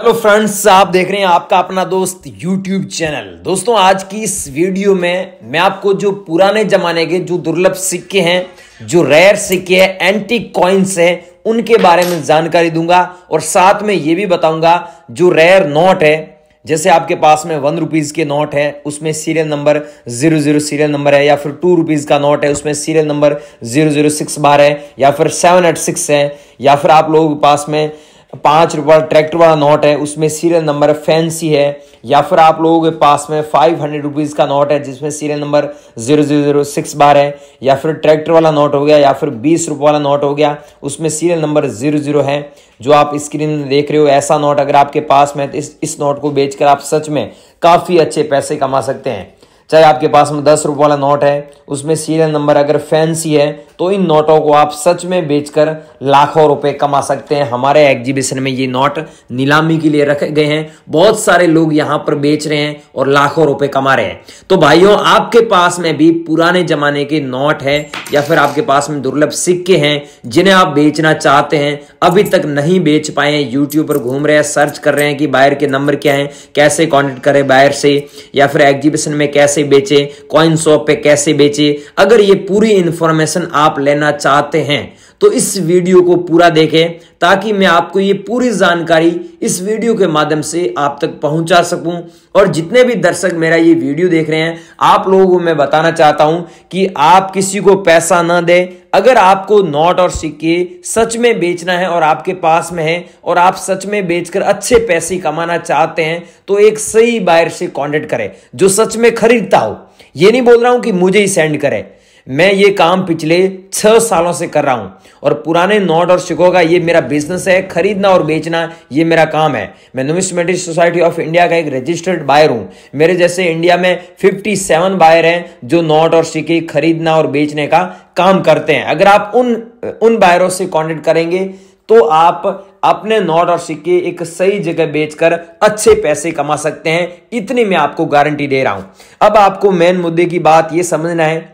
Hello friends, आप देख रहे हैं आपका अपना दोस्त यूट्यूब चैनल। दोस्तों, आज की इस वीडियो में मैं आपको जो पुराने जमाने के जो दुर्लभ सिक्के हैं, जो रेयर सिक्के हैं, एंटीक कॉइन्स हैं, उनके बारे में जानकारी दूंगा और साथ में ये भी बताऊंगा जो रेयर नोट है। जैसे आपके पास में 1 रुपीज के नोट है, उसमें सीरियल नंबर 00 सीरियल नंबर है, या फिर 2 रुपीज का नोट है, उसमें सीरियल नंबर 006 बार है, या फिर 786 है, या फिर आप लोगों के पास में 5 रुपये ट्रैक्टर वाला नोट है, उसमें सीरियल नंबर फैंसी है, या फिर आप लोगों के पास में 500 रुपीज का नोट है जिसमें सीरियल नंबर 0006 बार है, या फिर ट्रैक्टर वाला नोट हो गया, या फिर 20 रुपये वाला नोट हो गया, उसमें सीरियल नंबर 00 है। जो आप स्क्रीन में देख रहे हो, ऐसा नोट अगर आपके पास में है तो इस नोट को बेचकर आप सच में काफी अच्छे पैसे कमा सकते हैं। चाहे आपके पास में 10 रुपये वाला नोट है, उसमें सीरियल नंबर अगर फैंसी है, तो इन नोटों को आप सच में बेचकर लाखों रुपए कमा सकते हैं। हमारे एग्जीबिशन में ये नोट नीलामी के लिए रखे गए हैं, बहुत सारे लोग यहां पर बेच रहे हैं और लाखों रुपए कमा रहे हैं। तो भाइयों, आपके पास में भी पुराने जमाने के नोट है या फिर आपके पास में दुर्लभ सिक्के हैं जिन्हें आप बेचना चाहते हैं, अभी तक नहीं बेच पाए हैं, यूट्यूब पर घूम रहे हैं, सर्च कर रहे हैं कि बायर के नंबर क्या है, कैसे कॉन्टेक्ट करें बायर से, या फिर एग्जीबिशन में कैसे बेचे, कॉइन शॉप पे कैसे बेचे। अगर ये पूरी इंफॉर्मेशन आप लेना चाहते हैं तो इस वीडियो को पूरा देखें, ताकि मैं आपको ये पूरी जानकारी इस वीडियो के माध्यम से आप तक पहुंचा सकूं। और जितने भी दर्शक मेरा ये वीडियो देख रहे हैं, आप लोगों को मैं बताना चाहता हूं कि आप किसी को पैसा ना दें। अगर आपको नोट और सिक्के सच में बेचना है और आपके पास में है और आप सच में बेचकर अच्छे पैसे कमाना चाहते हैं, तो एक सही बायर से कांटेक्ट करें जो सच में खरीदता हो। ये नहीं बोल रहा हूं कि मुझे ही सेंड करे, मैं ये काम पिछले 6 सालों से कर रहा हूं और पुराने नोट और सिक्कों का ये मेरा बिजनेस है। खरीदना और बेचना ये मेरा काम है। मैं न्यूमिस्मेटिक सोसाइटी ऑफ इंडिया का एक रजिस्टर्ड बायर हूं। मेरे जैसे इंडिया में 57 बायर हैं जो नोट और सिक्के खरीदना और बेचने का काम करते हैं। अगर आप उन बायरों से कॉन्टेक्ट करेंगे तो आप अपने नोट और सिक्के एक सही जगह बेचकर अच्छे पैसे कमा सकते हैं। इतनी मैं आपको गारंटी दे रहा हूं। अब आपको मेन मुद्दे की बात यह समझना है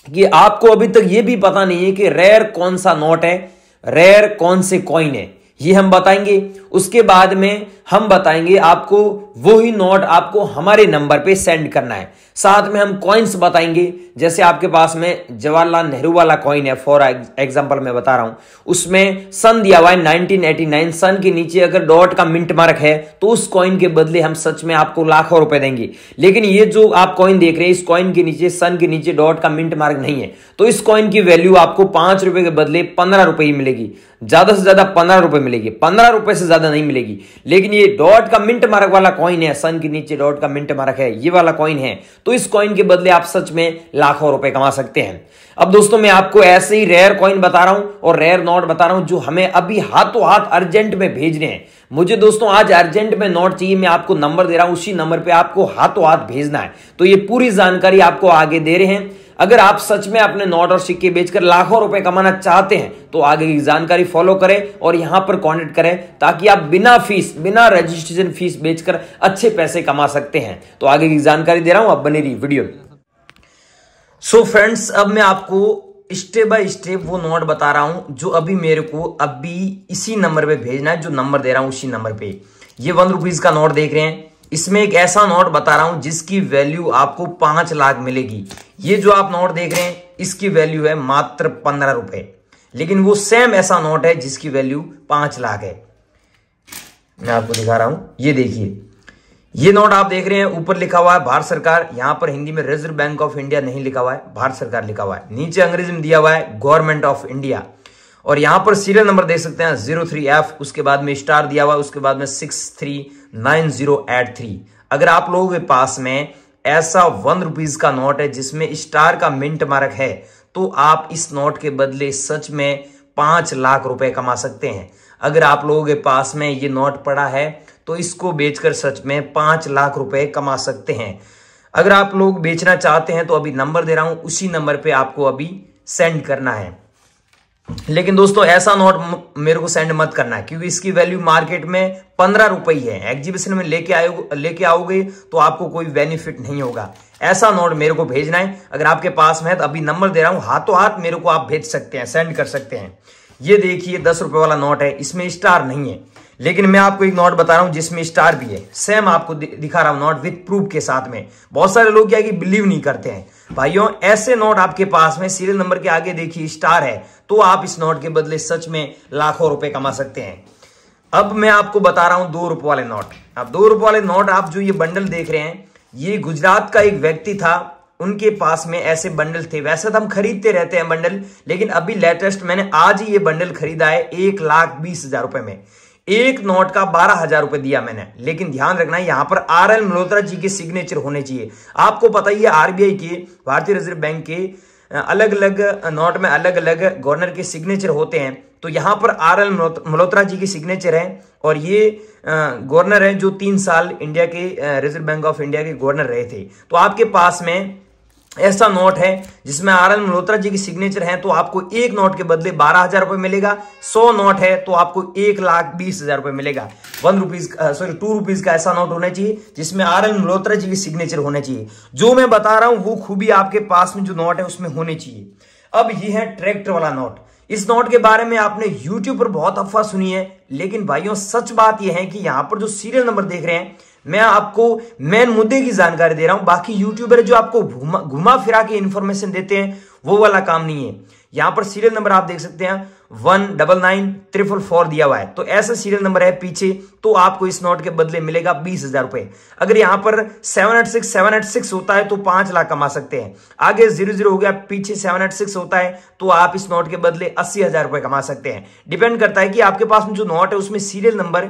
कि आपको अभी तक यह भी पता नहीं है कि रेयर कौन सा नोट है, रेयर कौन से कॉइन है, ये हम बताएंगे। उसके बाद में हम बताएंगे आपको वही नोट आपको हमारे नंबर पे सेंड करना है। साथ में हम कॉइन्स बताएंगे। जैसे आपके पास में जवाहरलाल नेहरू वाला कॉइन है, फॉर एग्जांपल मैं बता रहा हूं, उसमें सन दिया हुआ है 1989, सन के नीचे अगर डॉट का मिंट मार्क है तो उस कॉइन के बदले हम सच में आपको लाखों रुपए देंगे। लेकिन ये जो आप कॉइन देख रहे हैं, इस कॉइन के नीचे सन के नीचे डॉट का मिंट मार्क नहीं है, तो इस कॉइन की वैल्यू आपको 5 रुपए के बदले 15 रुपए ही मिलेगी। ज्यादा से ज्यादा 15 रुपए मिलेगी, 15 रुपए से ज्यादा नहीं मिलेगी। लेकिन ये डॉट का मिंट मार्क वाला कॉइन है, सन के नीचे डॉट का मिंट मार्क है, ये वाला कॉइन है, तो इस कॉइन के बदले आप सच में लाखों रुपए कमा सकते हैं। अब दोस्तों, मैं आपको ऐसे ही रेयर कॉइन बता रहा हूं और रेयर नोट बता रहा हूं जो हमें अभी हाथों हाथ अर्जेंट में भेजने हैं। मुझे दोस्तों आज अर्जेंट में नोट चाहिए, मैं आपको नंबर दे रहा हूं, उसी नंबर पे आपको हाथों हाथ भेजना है। तो ये पूरी जानकारी आपको आगे दे रहे हैं। अगर आप सच में अपने नोट और सिक्के बेचकर लाखों रुपए कमाना चाहते हैं तो आगे की जानकारी फॉलो करें और यहां पर कांटेक्ट करें, ताकि आप बिना फीस, बिना रजिस्ट्रेशन फीस बेचकर अच्छे पैसे कमा सकते हैं। तो आगे की जानकारी दे रहा हूं, अब बने रही वीडियो। सो फ्रेंड्स, अब मैं आपको स्टेप बाय स्टेप वो नोट बता रहा हूं जो अभी मेरे को अभी इसी नंबर पे भेजना है। जो नंबर दे रहा हूं उसी नंबर पे। ये 1 रुपीज का नोट देख रहे हैं, इसमें एक ऐसा नोट बता रहा हूं जिसकी वैल्यू आपको 5 लाख मिलेगी। ये जो आप नोट देख रहे हैं, इसकी वैल्यू है मात्र 15 रुपए, लेकिन वो सेम ऐसा नोट है जिसकी वैल्यू 5 लाख है। मैं आपको दिखा रहा हूं, ये देखिए, ये नोट आप देख रहे हैं, ऊपर लिखा हुआ है भारत सरकार, यहां पर हिंदी में रिजर्व बैंक ऑफ इंडिया नहीं लिखा हुआ है, भारत सरकार लिखा हुआ है। नीचे अंग्रेजी में दिया हुआ है गवर्नमेंट ऑफ इंडिया, और यहां पर सीरियल नंबर देख सकते हैं 03F, उसके बाद में स्टार दिया हुआ है, उसके बाद में 639083। अगर आप लोगों के पास में ऐसा 1 रुपीज का नोट है जिसमें स्टार का मिंट मार्क है, तो आप इस नोट के बदले सच में 5 लाख रुपए कमा सकते हैं। अगर आप लोगों के पास में ये नोट पड़ा है तो इसको बेचकर सच में 5 लाख रुपए कमा सकते हैं। अगर आप लोग बेचना चाहते हैं तो अभी नंबर दे रहा हूं, उसी नंबर पे आपको अभी सेंड करना है। लेकिन दोस्तों, ऐसा नोट मेरे को सेंड मत करना है, क्योंकि इसकी वैल्यू मार्केट में 15 रुपए ही है। एग्जीबिशन में लेके आओगे तो आपको कोई बेनिफिट नहीं होगा। ऐसा नोट मेरे को भेजना है। अगर आपके पास में है तो अभी नंबर दे रहा हूं, हाथों हाथ मेरे को आप भेज सकते हैं, सेंड कर सकते हैं। ये देखिए 10 रुपए वाला नोट है, इसमें स्टार नहीं है, लेकिन मैं आपको एक नोट बता रहा हूं जिसमें स्टार भी है, सेम आपको दिखा रहा हूं नोट विथ प्रूफ के साथ में। बहुत सारे लोग क्या है कि बिलीव नहीं करते हैं भाइयों, ऐसे नोट आपके पास में सीरियल नंबर के आगे देखिए स्टार है, तो आप इस नोट के बदले सच में लाखों रुपए कमा सकते हैं। अब मैं आपको बता रहा हूं 2 रुपए वाले नोट। अब 2 रुपए वाले नोट आप जो ये बंडल देख रहे हैं, ये गुजरात का एक व्यक्ति था, उनके पास में ऐसे बंडल थे। वैसे तो हम खरीदते रहते हैं बंडल, लेकिन अभी लेटेस्ट मैंने आज ही ये बंडल खरीदा है 1,20,000 रुपए में। एक नोट का 12,000 रुपए दिया मैंने। लेकिन ध्यान रखना है यहां पर RL मल्होत्रा जी के सिग्नेचर होने चाहिए। आपको पता ही है RBI के, भारतीय रिजर्व बैंक के अलग अलग नोट में अलग अलग गवर्नर के सिग्नेचर होते हैं, तो यहां पर RL मल्होत्रा जी की सिग्नेचर है। और ये गवर्नर है जो 3 साल इंडिया के रिजर्व बैंक ऑफ इंडिया के गवर्नर रहे थे। तो आपके पास में ऐसा नोट है जिसमें RL मल्होत्रा जी की सिग्नेचर है, तो आपको एक नोट के बदले 12,000 रुपए मिलेगा। 100 नोट है तो आपको 1,20,000 रुपए मिलेगा। 2 रुपीज का ऐसा नोट होना चाहिए जिसमें RL मल्होत्रा जी की सिग्नेचर होना चाहिए। जो मैं बता रहा हूं वो खूबी आपके पास में जो नोट है उसमें होनी चाहिए। अब ये है ट्रैक्टर वाला नोट। इस नोट के बारे में आपने YouTube पर बहुत अफवाह सुनी है, लेकिन भाइयों सच बात यह है कि यहां पर जो सीरियल नंबर देख रहे हैं, मैं आपको मेन मुद्दे की जानकारी दे रहा हूं। बाकी यूट्यूबर जो आपको घुमा फिरा के इंफॉर्मेशन देते हैं वो वाला काम नहीं है। यहां पर सीरियल नंबर आप देख सकते हैं 1999444 दिया हुआ है, तो ऐसा सीरियल नंबर है पीछे, तो आपको इस नोट के बदले मिलेगा 20,000 रुपए। अगर यहां पर 786 होता है तो 5 लाख कमा सकते हैं। आगे 00 हो गया, पीछे 786 होता है तो आप इस नोट के बदले 80,000 रुपए कमा सकते हैं। डिपेंड करता है कि आपके पास में जो नोट है उसमें सीरियल नंबर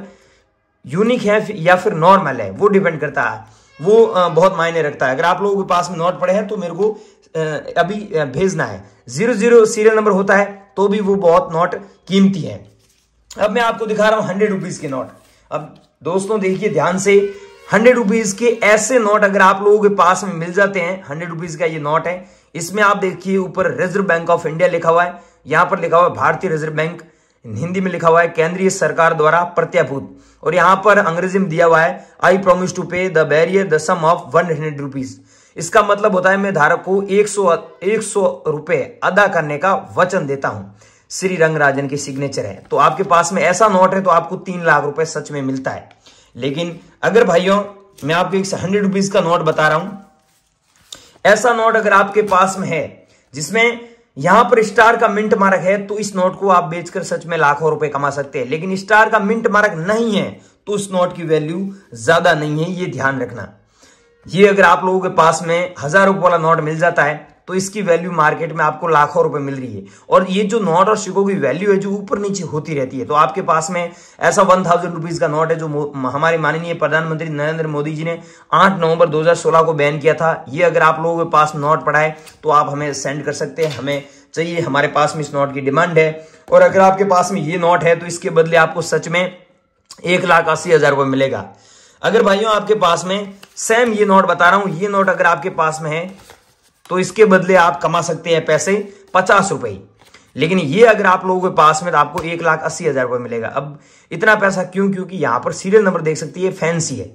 यूनिक है या फिर नॉर्मल है, वो डिपेंड करता है, वो बहुत मायने रखता है। अगर आप लोगों के पास में नोट पड़े हैं तो मेरे को अभी भेजना है। 00 सीरियल नंबर होता है तो भी वो बहुत नोट कीमती है। अब मैं आपको दिखा रहा हूं 100 रुपीज के नोट। अब दोस्तों देखिए ध्यान से, 100 रुपीज के ऐसे नोट अगर आप लोगों के पास में मिल जाते हैं, 100 रुपीज का ये नोट है, इसमें आप देखिए ऊपर रिजर्व बैंक ऑफ इंडिया लिखा हुआ है, यहां पर लिखा हुआ है भारतीय रिजर्व बैंक, हिंदी में लिखा हुआ है केंद्रीय सरकार द्वारा प्रत्याभूत, और यहां पर अंग्रेजी में दिया हुआ है I promise to pay the bearer the sum of 100 rupees. इसका मतलब होता है मैं धारक को 100 रुपए अदा करने का वचन देता हूं। श्री रंगराजन की सिग्नेचर है, तो आपके पास में ऐसा नोट है तो आपको 3 लाख रुपए सच में मिलता है। लेकिन अगर भाइयों मैं आपको एक 100 रुपीज का नोट बता रहा हूं, ऐसा नोट अगर आपके पास में है जिसमें यहां पर स्टार का मिंट मार्क है, तो इस नोट को आप बेचकर सच में लाखों रुपए कमा सकते हैं। लेकिन स्टार का मिंट मार्क नहीं है तो उस नोट की वैल्यू ज्यादा नहीं है, ये ध्यान रखना। ये अगर आप लोगों के पास में 1000 रुपए वाला नोट मिल जाता है तो इसकी वैल्यू मार्केट में आपको लाखों रुपए मिल रही है। और ये जो नोट और सिक्कों की वैल्यू है जो ऊपर नीचे होती रहती है, तो आपके पास में ऐसा 1000 रुपीज का नोट है जो हमारे माननीय प्रधानमंत्री नरेंद्र मोदी जी ने 8 नवंबर 2016 को बैन किया था। ये अगर आप लोगों के पास नोट पड़ा है तो आप हमें सेंड कर सकते हैं, हमें चाहिए, हमारे पास में इस नोट की डिमांड है। और अगर आपके पास में ये नोट है तो इसके बदले आपको सच में 1,80,000 रुपए मिलेगा। अगर भाइयों आपके पास में सेम ये नोट बता रहा हूं, ये नोट अगर आपके पास में है तो इसके बदले आप कमा सकते हैं पैसे 50 रुपए। लेकिन ये अगर आप लोगों के पास में तो आपको 1,80,000 रुपए मिलेगा। अब इतना पैसा क्यों? क्योंकि यहां पर सीरियल नंबर देख सकती है, फैंसी है,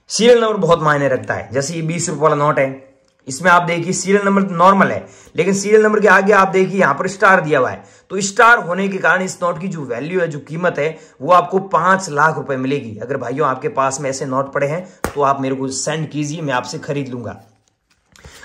सीरियल नंबर बहुत मायने रखता है। जैसे ये 20 रुपए वाला नोट है, इसमें आप देखिए सीरियल नंबर नॉर्मल है, लेकिन सीरियल नंबर के आगे आप देखिए यहां पर स्टार दिया हुआ है, तो स्टार होने के कारण इस नोट की जो वैल्यू है, जो कीमत है, वो आपको 5 लाख रुपए मिलेगी। अगर भाइयों आपके पास में ऐसे नोट पड़े हैं तो आप मेरे को सेंड कीजिए, मैं आपसे खरीद लूंगा।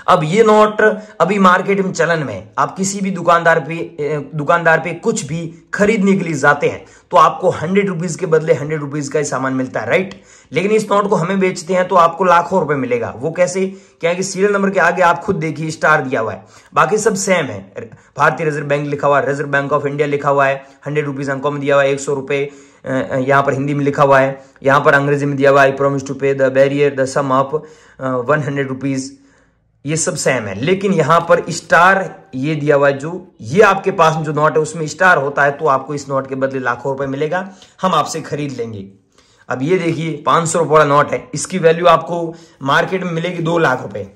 अब ये नोट अभी मार्केट में चलन में, आप किसी भी दुकानदार पे कुछ भी खरीदने के लिए जाते हैं तो आपको 100 रुपीज के बदले 100 रुपीज का ही सामान मिलता है, राइट। लेकिन इस नोट को हमें बेचते हैं तो आपको लाखों रुपए मिलेगा। वो कैसे? क्या कि सीरियल नंबर के आगे आप खुद देखिए स्टार दिया हुआ है, बाकी सब सेम है। भारतीय रिजर्व बैंक लिखा हुआ है, रिजर्व बैंक ऑफ इंडिया लिखा हुआ है, 100 रुपीज अंकों में दिया हुआ है, 100 रुपए यहां पर हिंदी में लिखा हुआ है, यहां पर अंग्रेजी में दिया हुआ है I promise to pay the bearer the sum of 100 rupees, ये सब सेम है। लेकिन यहां पर स्टार ये दिया हुआ है, जो ये आपके पास जो नोट है उसमें स्टार होता है, तो आपको इस नोट के बदले लाखों रुपए मिलेगा, हम आपसे खरीद लेंगे। अब ये देखिए 500 रुपए वाला नोट है, इसकी वैल्यू आपको मार्केट में मिलेगी 2 लाख रुपए,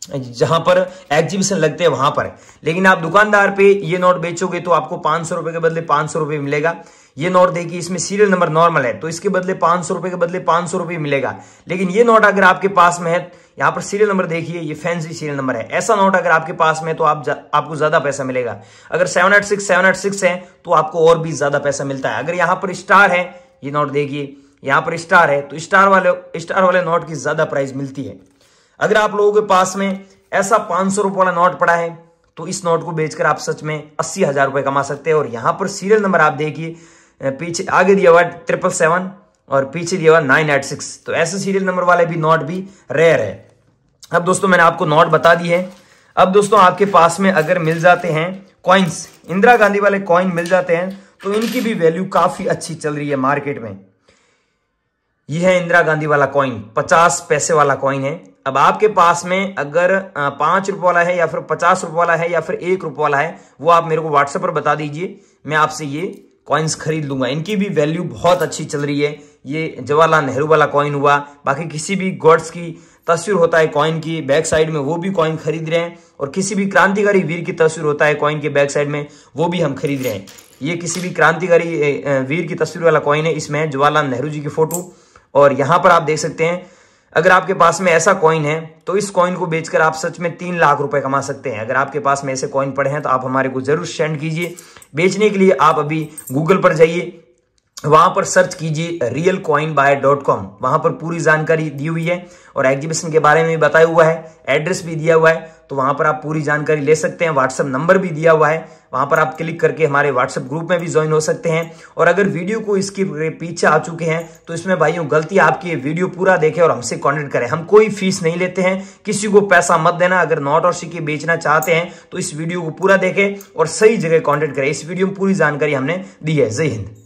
जहां पर एग्जीबिशन लगते हैं वहां पर। लेकिन आप दुकानदार पे ये नोट बेचोगे तो आपको 500 रुपए के बदले 500 रुपए मिलेगा। ये नोट देखिए इसमें सीरियल नंबर नॉर्मल है, तो इसके बदले 500 रुपए के बदले 500 रुपए मिलेगा। लेकिन ये नोट अगर आपके पास में है, यहाँ पर सीरियल नंबर देखिए, ये फैंसी सीरियल नंबर है, ऐसा नोट अगर आपके पास में तो आपको ज्यादा पैसा मिलेगा। अगर 786 है तो आपको और भी ज्यादा पैसा मिलता है। अगर यहाँ पर स्टार है, ये नोट देखिए, यहाँ पर स्टार है, तो स्टार वाले नोट की ज्यादा प्राइस मिलती है। अगर आप लोगों के पास में ऐसा 500 रुपये वाला नोट पड़ा है तो इस नोट को बेचकर आप सच में 80,000 रुपए कमा सकते हैं। और यहाँ पर सीरियल नंबर आप देखिए, पीछे आगे दिया हुआ 777 और पीछे दिया हुआ 986, तो ऐसे सीरियल नंबर वाले भी नोट भी रेयर है। अब दोस्तों मैंने आपको नोट बता दी है। अब दोस्तों आपके पास में अगर मिल जाते हैं कॉइन्स, इंदिरा गांधी वाले कॉइन मिल जाते हैं तो इनकी भी वैल्यू काफी अच्छी चल रही है मार्केट में। यह है इंदिरा गांधी वाला कॉइन, 50 पैसे वाला कॉइन है। अब आपके पास में अगर 5 रुपए वाला है या फिर 50 रुपए वाला है या फिर 1 रुपए वाला है, वो आप मेरे को व्हाट्सएप पर बता दीजिए, मैं आपसे ये कॉइन्स खरीद लूंगा। इनकी भी वैल्यू बहुत अच्छी चल रही है। ये जवाहरलाल नेहरू वाला कॉइन हुआ, बाकी किसी भी गॉड्स की तस्वीर होता है कॉइन की बैक साइड में, वो भी कॉइन खरीद रहे हैं। और किसी भी क्रांतिकारी वीर की तस्वीर होता है कॉइन के बैक साइड में, वो भी हम खरीद रहे हैं। ये किसी भी क्रांतिकारी वीर की तस्वीर वाला कॉइन है, इसमें जवाहरलाल नेहरू जी की फोटो। और यहां पर आप देख सकते हैं, अगर आपके पास में ऐसा कॉइन है तो इस कॉइन को बेचकर आप सच में 3 लाख रुपए कमा सकते हैं। अगर आपके पास में ऐसे कॉइन पड़े हैं तो आप हमारे को जरूर सेंड कीजिए। बेचने के लिए आप अभी गूगल पर जाइए, वहां पर सर्च कीजिए realcoinbuy.com, वहां पर पूरी जानकारी दी हुई है और एग्जीबिशन के बारे में भी बताया हुआ है, एड्रेस भी दिया हुआ है, तो वहां पर आप पूरी जानकारी ले सकते हैं। व्हाट्सएप नंबर भी दिया हुआ है, वहां पर आप क्लिक करके हमारे व्हाट्सएप ग्रुप में भी ज्वाइन हो सकते हैं। और अगर वीडियो को इसके पीछे आ चुके हैं तो इसमें भाइयों गलती आपकी, वीडियो पूरा देखें और हमसे कॉन्टेक्ट करें। हम कोई फीस नहीं लेते हैं, किसी को पैसा मत देना। अगर नोट और सिक्के बेचना चाहते हैं तो इस वीडियो को पूरा देखें और सही जगह कॉन्टेक्ट करें। इस वीडियो में पूरी जानकारी हमने दी है। जय हिंद।